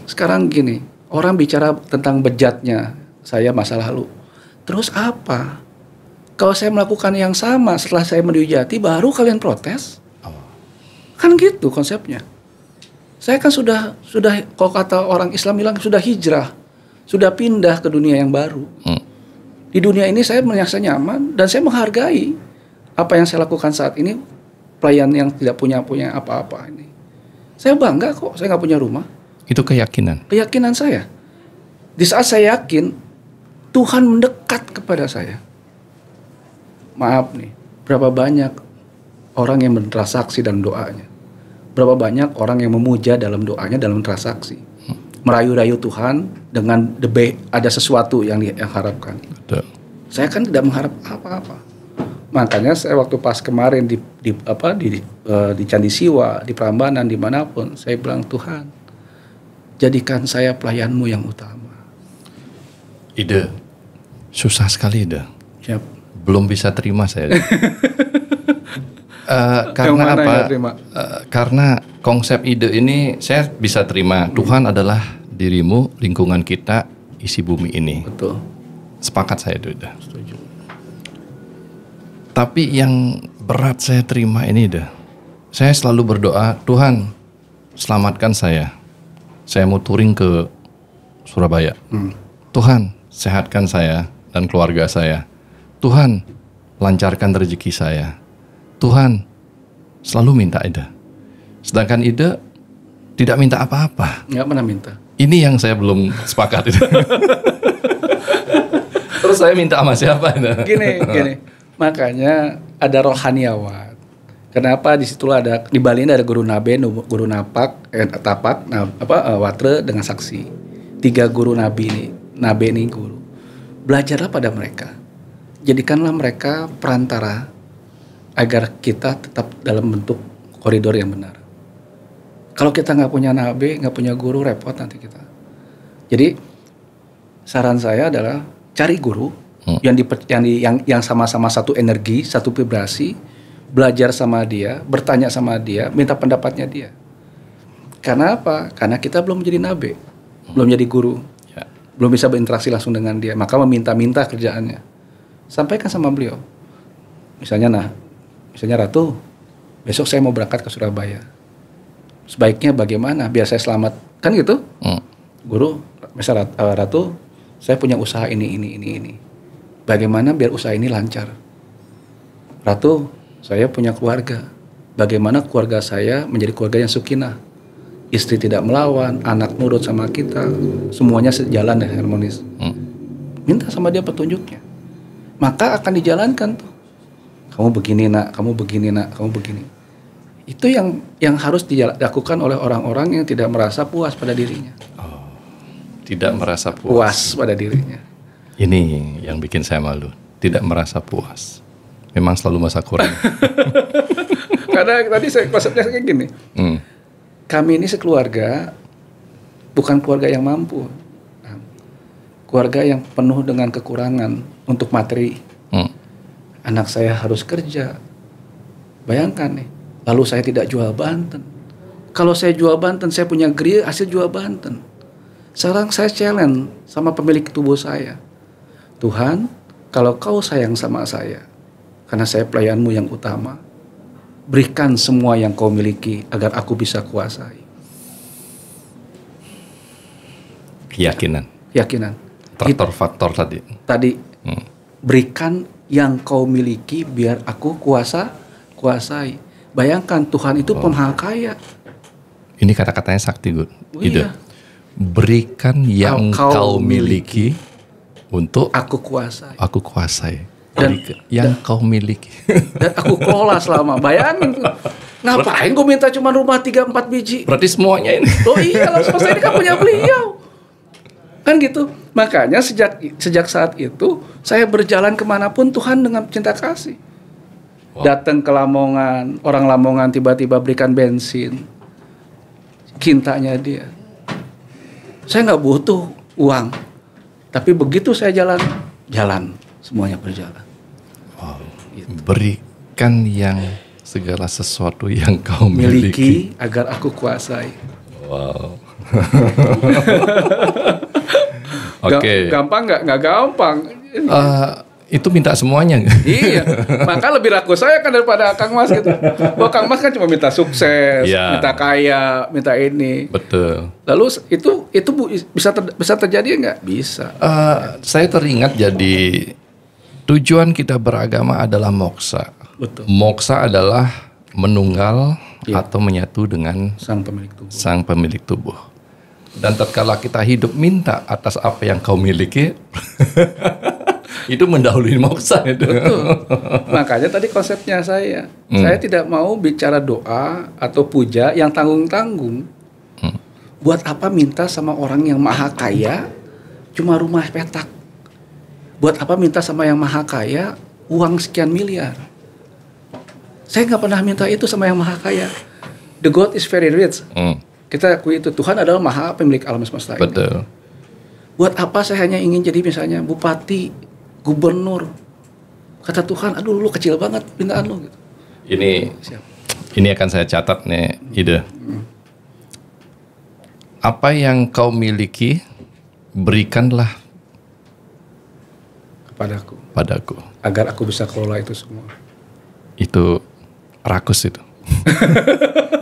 Sekarang gini, orang bicara tentang bejatnya saya masa lalu. Terus apa? Kalau saya melakukan yang sama setelah saya mendujati, baru kalian protes? Kan gitu konsepnya. Saya kan sudah kalau kata orang Islam bilang sudah hijrah, sudah pindah ke dunia yang baru. Di dunia ini saya merasa nyaman dan saya menghargai apa yang saya lakukan saat ini. Pelayan yang tidak punya apa-apa ini. Saya bangga kok, saya nggak punya rumah. Itu keyakinan. Keyakinan saya. Di saat saya yakin Tuhan mendekat kepada saya. Maaf nih, berapa banyak orang yang bertransaksi dalam doanya. Berapa banyak orang yang memuja dalam doanya, dalam transaksi, merayu-rayu Tuhan dengan ada sesuatu yang diharapkan. Betul. Saya kan tidak mengharap apa-apa. Makanya saya waktu pas kemarin di Candi Siwa, di Prambanan, dimanapun, saya bilang, Tuhan, jadikan saya pelayanmu yang utama. Ide, susah sekali ide. Siap. Belum bisa terima saya. Karena apa? Karena konsep ide ini saya bisa terima. Tuhan adalah dirimu, lingkungan kita, isi bumi ini. Betul. Sepakat saya itu. Setuju. Tapi yang berat saya terima ini dah. Saya selalu berdoa, Tuhan selamatkan saya. Saya mau touring ke Surabaya. Tuhan sehatkan saya dan keluarga saya. Tuhan lancarkan rezeki saya. Tuhan selalu minta Ida. Sedangkan Ida tidak minta apa-apa. Nggak pernah minta. Ini yang saya belum sepakat itu. Terus saya minta sama siapa? Gini. Makanya ada rohaniawan. Kenapa disitulah di Bali ini ada guru nabe, guru tapak, watre dengan saksi. 3 guru nabe ini guru. Belajarlah pada mereka. Jadikanlah mereka perantara agar kita tetap dalam bentuk koridor yang benar. Kalau kita nggak punya nabe, nggak punya guru, repot nanti kita. Jadi saran saya adalah cari guru yang sama-sama satu energi, satu vibrasi, belajar sama dia, bertanya sama dia, minta pendapatnya dia. Karena apa? Karena kita belum menjadi nabe, belum jadi guru, belum bisa berinteraksi langsung dengan dia, maka meminta-minta kerjaannya. Sampaikan sama beliau. Misalnya Ratu, besok saya mau berangkat ke Surabaya. Sebaiknya bagaimana biar saya selamat? Kan gitu? Guru, misalnya Ratu, saya punya usaha ini. Bagaimana biar usaha ini lancar? Ratu, saya punya keluarga. Bagaimana keluarga saya menjadi keluarga yang sukinah? Istri tidak melawan, anak nurut sama kita, semuanya sejalan dan harmonis. Minta sama dia petunjuknya. Maka akan dijalankan tuh. Kamu begini nak, kamu begini nak, kamu begini. Itu yang harus dilakukan oleh orang-orang yang tidak merasa puas pada dirinya. Tidak merasa puas pada dirinya. Ini yang bikin saya malu. Tidak merasa puas. Memang selalu merasa kurang. Karena tadi konsepnya kayak gini. Kami ini sekeluarga bukan keluarga yang mampu. Keluarga yang penuh dengan kekurangan untuk materi. Anak saya harus kerja. Bayangkan nih. Lalu saya tidak jual Banten. Kalau saya jual Banten, saya punya geria hasil jual Banten. Sekarang saya challenge sama pemilik tubuh saya. Tuhan, kalau kau sayang sama saya, karena saya pelayanmu yang utama, berikan semua yang kau miliki agar aku bisa kuasai. Keyakinan. Faktor tadi. Berikan yang kau miliki biar aku kuasai. Bayangkan Tuhan itu pemaha kaya. Ini kata-katanya sakti, Gun. Iya. Berikan yang kau miliki untuk aku kuasai. Yang kau miliki. Dan aku kelola selama. Bayangin. Ngapain gue minta cuma rumah 3-4 biji? Berarti semuanya ini. Oh iya, langsung saya ini kan punya beliau. Kan gitu. Makanya sejak saat itu saya berjalan kemanapun Tuhan dengan cinta kasih. Datang ke Lamongan, orang Lamongan tiba-tiba berikan bensin. Kintanya dia. Saya nggak butuh uang, tapi begitu saya jalan, semuanya berjalan. Wow. Gitu. Berikan yang segala sesuatu yang kau miliki agar aku kuasai. Wow. Oke. Gampang nggak? Nggak gampang. Itu minta semuanya. Iya, maka lebih laku saya kan daripada Kang Mas gitu. Bahwa Kang Mas kan cuma minta sukses, minta kaya, minta ini. Betul. Lalu itu bisa terjadi nggak? Bisa. Saya teringat jadi tujuan kita beragama adalah moksa. Betul. Moksa adalah menunggal atau menyatu dengan sang pemilik tubuh. Dan tatkala kita hidup minta atas apa yang kau miliki, Itu mendahului moksa itu. Makanya tadi konsepnya saya tidak mau bicara doa atau puja yang tanggung-tanggung. Buat apa minta sama orang yang maha kaya cuma rumah petak? Buat apa minta sama yang maha kaya uang sekian miliar? Saya nggak pernah minta itu sama yang maha kaya. The God is very rich. Kita akui itu, Tuhan adalah maha pemilik alam semesta ini. Betul. Buat apa saya hanya ingin jadi misalnya bupati, gubernur? Kata Tuhan, aduh lu kecil banget pintaan lu. Gitu. Ini akan saya catat nih, ide. Apa yang kau miliki, berikanlah padaku. Agar aku bisa kelola itu semua. Itu rakus itu.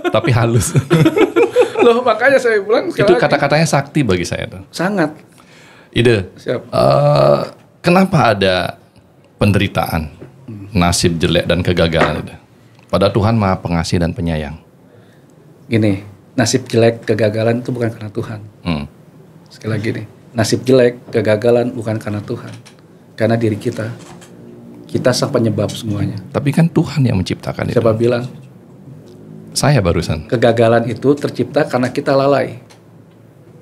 Tapi halus. Loh makanya saya bilang itu kata-katanya sakti bagi saya tuh. Sangat. Ide. Siap. Kenapa ada penderitaan, nasib jelek dan kegagalan itu? Padahal Tuhan Maha Pengasih dan Penyayang. Gini, nasib jelek, kegagalan itu bukan karena Tuhan. Sekali lagi nih, nasib jelek, kegagalan bukan karena Tuhan. Karena diri kita. Kita sang penyebab semuanya. Tapi kan Tuhan yang menciptakan itu. Siapa bilang? Saya barusan. Kegagalan itu tercipta karena kita lalai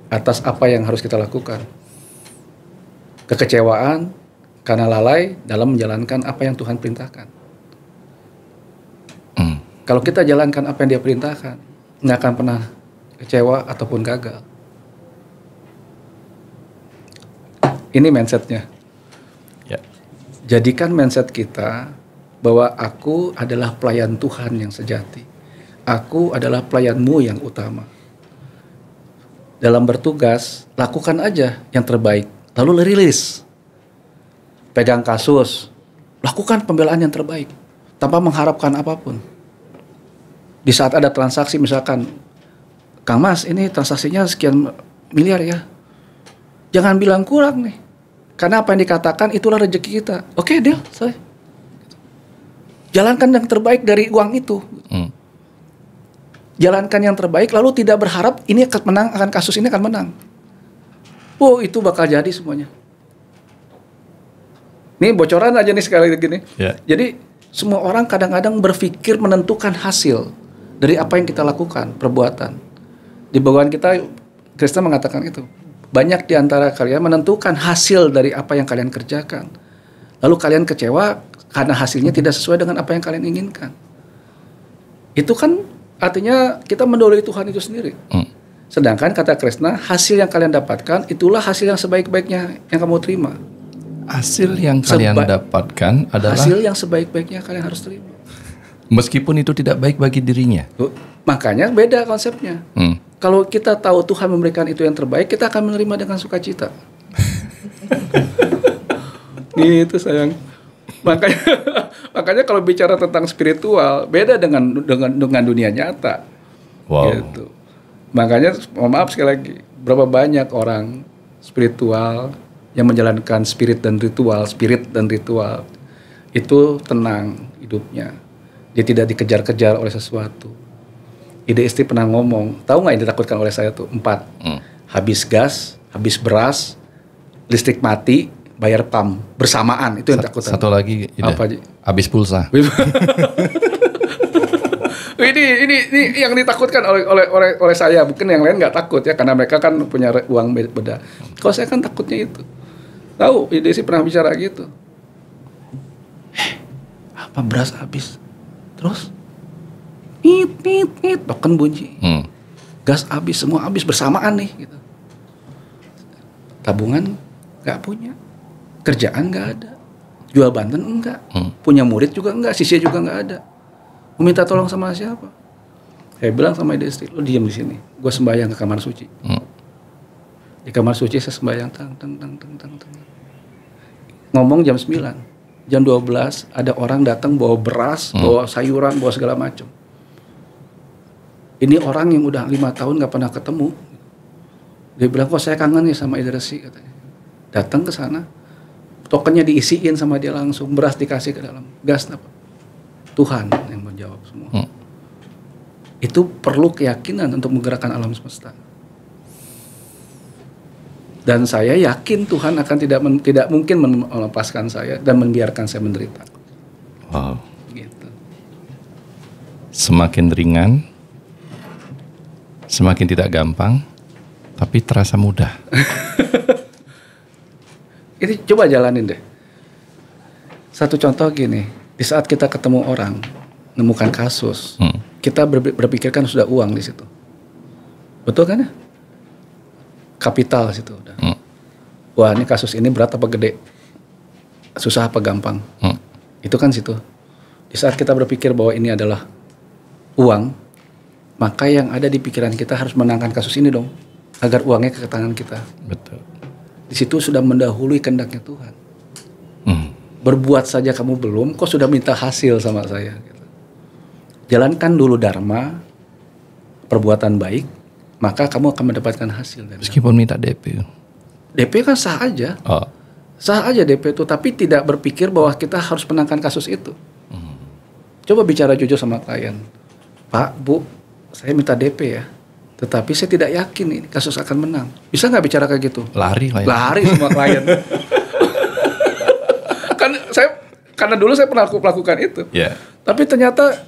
atas apa yang harus kita lakukan. Kekecewaan karena lalai dalam menjalankan apa yang Tuhan perintahkan. Kalau kita jalankan apa yang Dia perintahkan, nggak akan pernah kecewa ataupun gagal. Ini mindsetnya. Ya. Jadikan mindset kita bahwa aku adalah pelayan Tuhan yang sejati. Aku adalah pelayanmu yang utama. Dalam bertugas, lakukan aja yang terbaik. Lalu rilis. Pegang kasus. Lakukan pembelaan yang terbaik. Tanpa mengharapkan apapun. Di saat ada transaksi misalkan, Kang Mas ini transaksinya sekian miliar ya. Jangan bilang kurang nih. Karena apa yang dikatakan itulah rezeki kita. Oke, deal, selesai. Jalankan yang terbaik dari uang itu. Jalankan yang terbaik, lalu tidak berharap ini akan menang, kasus ini akan menang. Oh, itu bakal jadi semuanya. Ini bocoran aja nih sekali lagi nih. Yeah. Jadi semua orang kadang-kadang berpikir menentukan hasil dari apa yang kita lakukan, perbuatan. Di bawaan kita, Kristen mengatakan itu. Banyak di antara kalian menentukan hasil dari apa yang kalian kerjakan. Lalu kalian kecewa karena hasilnya tidak sesuai dengan apa yang kalian inginkan. Itu kan artinya kita mendoloi Tuhan itu sendiri. Sedangkan kata Krishna, hasil yang kalian dapatkan itulah hasil yang sebaik-baiknya yang kamu terima. Hasil yang kalian dapatkan adalah hasil yang sebaik-baiknya kalian harus terima. Meskipun itu tidak baik bagi dirinya. Makanya beda konsepnya. Kalau kita tahu Tuhan memberikan itu yang terbaik, kita akan menerima dengan sukacita. Gitu sayang. Makanya kalau bicara tentang spiritual beda dengan dunia nyata. Wow. Gitu. Makanya mohon maaf sekali lagi, berapa banyak orang spiritual yang menjalankan spirit dan ritual itu tenang hidupnya. Dia tidak dikejar-kejar oleh sesuatu. Ide istri pernah ngomong, tahu nggak yang ditakutkan oleh saya tuh 4. Habis gas, habis beras, listrik mati, bayar PAM bersamaan, itu yang takut. Satu lagi, apa? Habis pulsa. ini yang ditakutkan oleh saya, mungkin yang lain nggak takut ya, karena mereka kan punya uang beda. Kalau saya kan takutnya itu. Tahu, ide sih pernah bicara gitu. Apa beras habis? Terus? Nit, token bunyi. Gas habis, semua habis bersamaan nih. Gitu. Tabungan nggak punya, kerjaan nggak ada, jual banten enggak, punya murid juga enggak, sisnya juga nggak ada. Mau minta tolong sama siapa? Saya bilang sama ide istri, lo diam di sini, gue sembahyang ke kamar suci. Di kamar suci saya sembahyang, tang. Ngomong jam 9, jam 12 ada orang datang bawa beras, bawa sayuran, bawa segala macam. Ini orang yang udah 5 tahun nggak pernah ketemu. Dia bilang, kok saya kangen nih sama Ide Resi, katanya. Datang ke sana, tokennya diisiin sama dia langsung, beras dikasih ke dalam, gas apa? Tuhan yang menjawab semua. Itu perlu keyakinan untuk menggerakkan alam semesta. Dan saya yakin Tuhan akan tidak mungkin melepaskan saya dan membiarkan saya menderita. Wow. Gitu. Semakin ringan, semakin tidak gampang, tapi terasa mudah. Ini coba jalanin deh. Satu contoh gini, di saat kita ketemu orang, menemukan kasus, kita berpikirkan sudah uang di situ. Betul kan ya? Kapital situ udah. Wah, ini kasus ini berat apa gede? Susah apa gampang? Itu kan situ. Di saat kita berpikir bahwa ini adalah uang, maka yang ada di pikiran kita harus menangkan kasus ini dong, agar uangnya ke tangan kita. Betul. Di situ sudah mendahului kehendaknya Tuhan. Berbuat saja kamu belum, kok sudah minta hasil sama saya. Gitu. Jalankan dulu dharma, perbuatan baik, maka kamu akan mendapatkan hasil. Meskipun minta DP. DP kan sah aja. Oh. Sah aja DP itu, tapi tidak berpikir bahwa kita harus menangkan kasus itu. Coba bicara jujur sama klien. Pak, Bu, saya minta DP ya. Tetapi saya tidak yakin ini kasus akan menang. Bisa nggak bicara kayak gitu? Lari lah ya. Lari semua klien. Kan karena dulu saya pernah melakukan itu. Yeah. Tapi ternyata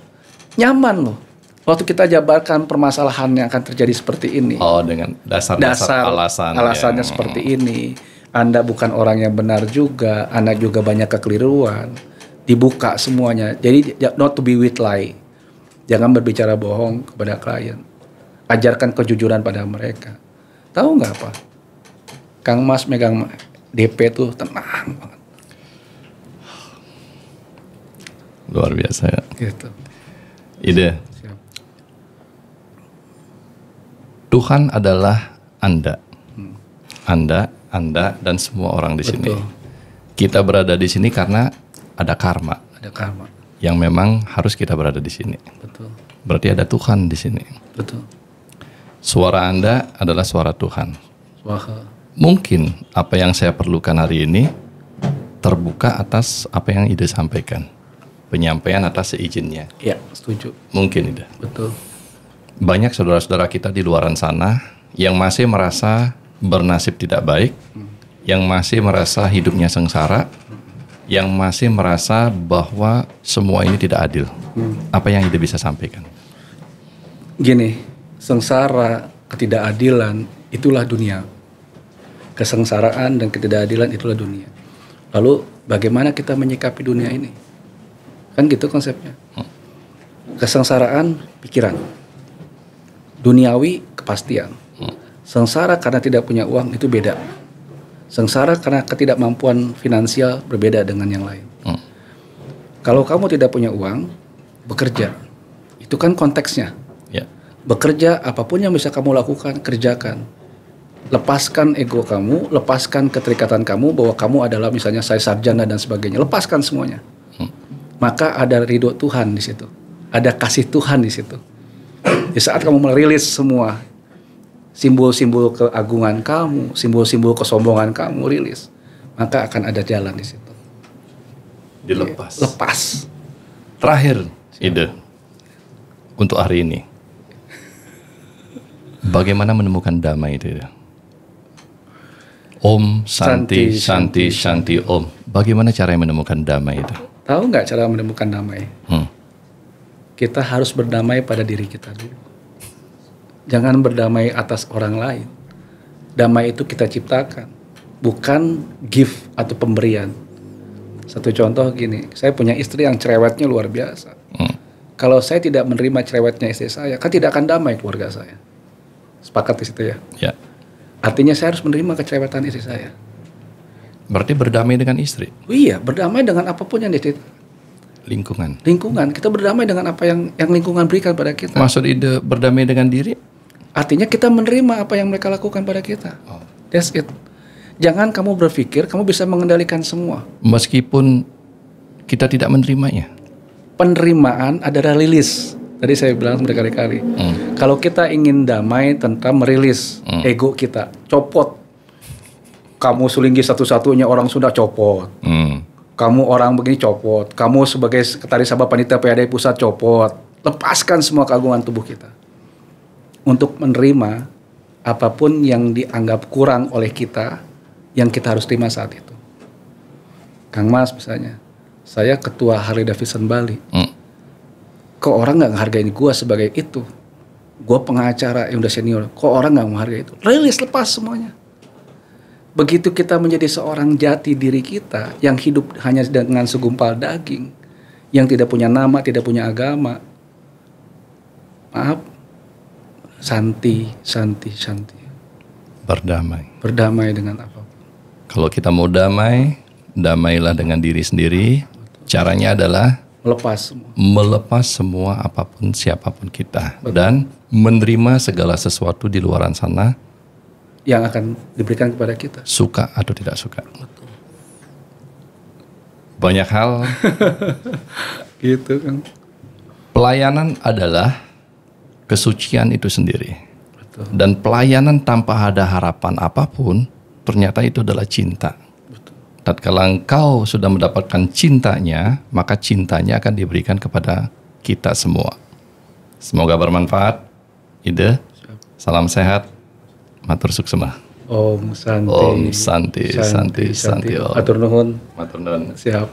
nyaman loh. Waktu kita jabarkan permasalahan yang akan terjadi seperti ini. Oh, dengan dasar alasannya seperti ini. Anda bukan orang yang benar juga. Anda juga banyak kekeliruan. Dibuka semuanya. Jadi not to be with lie. Jangan berbicara bohong kepada klien. Ajarkan kejujuran pada mereka. Tahu nggak apa? Kang Mas megang DP tuh tenang banget. Luar biasa ya. Gitu. Ide. Siap. Tuhan adalah Anda. Anda dan semua orang di sini. Kita berada di sini karena ada karma. Ada karma. Yang memang harus kita berada di sini. Betul. Berarti ada Tuhan di sini. Betul. Suara Anda adalah suara Tuhan. Wah. Mungkin apa yang saya perlukan hari ini terbuka atas apa yang Ide sampaikan. Penyampaian atas seizinnya. Ya, setuju. Mungkin Ide. Betul. Banyak saudara-saudara kita di luaran sana yang masih merasa bernasib tidak baik, yang masih merasa hidupnya sengsara, yang masih merasa bahwa semua ini tidak adil. Apa yang Ide bisa sampaikan? Gini, sengsara, ketidakadilan, itulah dunia. Kesengsaraan dan ketidakadilan itulah dunia. Lalu bagaimana kita menyikapi dunia ini? Kan gitu konsepnya. Kesengsaraan, pikiran. Duniawi, kepastian. Sengsara karena tidak punya uang, itu beda. Sengsara karena ketidakmampuan finansial, berbeda dengan yang lain. Kalau kamu tidak punya uang, bekerja. Itu kan konteksnya. Ya. Bekerja, apapun yang bisa kamu lakukan, kerjakan. Lepaskan ego kamu, lepaskan keterikatan kamu bahwa kamu adalah misalnya saya sarjana dan sebagainya. Lepaskan semuanya. Maka ada ridho Tuhan di situ. Ada kasih Tuhan di situ. Di saat kamu merilis semua simbol-simbol keagungan kamu, simbol-simbol kesombongan kamu rilis, maka akan ada jalan di situ. Dilepas. Lepas. Terakhir, Ide untuk hari ini. Bagaimana menemukan damai itu? Om Santi Santi Santi Om. Bagaimana cara menemukan damai itu? Tahu nggak cara menemukan damai? Kita harus berdamai pada diri kita dulu. Jangan berdamai atas orang lain. Damai itu kita ciptakan, bukan gift atau pemberian. Satu contoh gini, saya punya istri yang cerewetnya luar biasa. Kalau saya tidak menerima cerewetnya istri saya, kan tidak akan damai keluarga saya. Sepakat di situ ya? Ya. Artinya saya harus menerima kecerewetan istri saya. Berarti berdamai dengan istri. Oh iya, berdamai dengan apapun yang diceritakan. Lingkungan. Kita berdamai dengan apa yang lingkungan berikan pada kita. Maksud Ide berdamai dengan diri? Artinya kita menerima apa yang mereka lakukan pada kita. That's it. Jangan kamu berpikir kamu bisa mengendalikan semua. Meskipun kita tidak menerimanya. Penerimaan adalah rilis. Tadi saya bilang berkali-kali. Kalau kita ingin damai, tentang merilis ego kita. Copot. Kamu Sulinggi satu-satunya orang Sunda, copot. Kamu orang begini, copot. Kamu sebagai sekretaris Sabah Panitia PAD Pusat, copot. Lepaskan semua keagungan tubuh kita. Untuk menerima apapun yang dianggap kurang oleh kita, yang kita harus terima saat itu. Kang Mas misalnya, saya ketua Harley Davidson Bali. Kok orang nggak menghargai gue sebagai itu? Gue pengacara yang udah senior. Kok orang nggak menghargai itu? Rilis, lepas semuanya. Begitu kita menjadi seorang jati diri kita yang hidup hanya dengan segumpal daging, yang tidak punya nama, tidak punya agama. Maaf, santi. Berdamai dengan apapun. Kalau kita mau damai, damailah dengan diri sendiri. Caranya adalah melepas semua apapun siapapun kita. Betul. Dan menerima segala sesuatu di luaran sana yang akan diberikan kepada kita, suka atau tidak suka. Betul. Banyak hal gitu kan. Pelayanan adalah kesucian itu sendiri. Betul. Dan pelayanan tanpa ada harapan apapun ternyata itu adalah cinta. Tatkala engkau sudah mendapatkan cintanya, maka cintanya akan diberikan kepada kita semua. Semoga bermanfaat. Ide, salam sehat, matur suksema. Om Santi. Om Santi. Atur nuhun. Matur nuhun. Siap.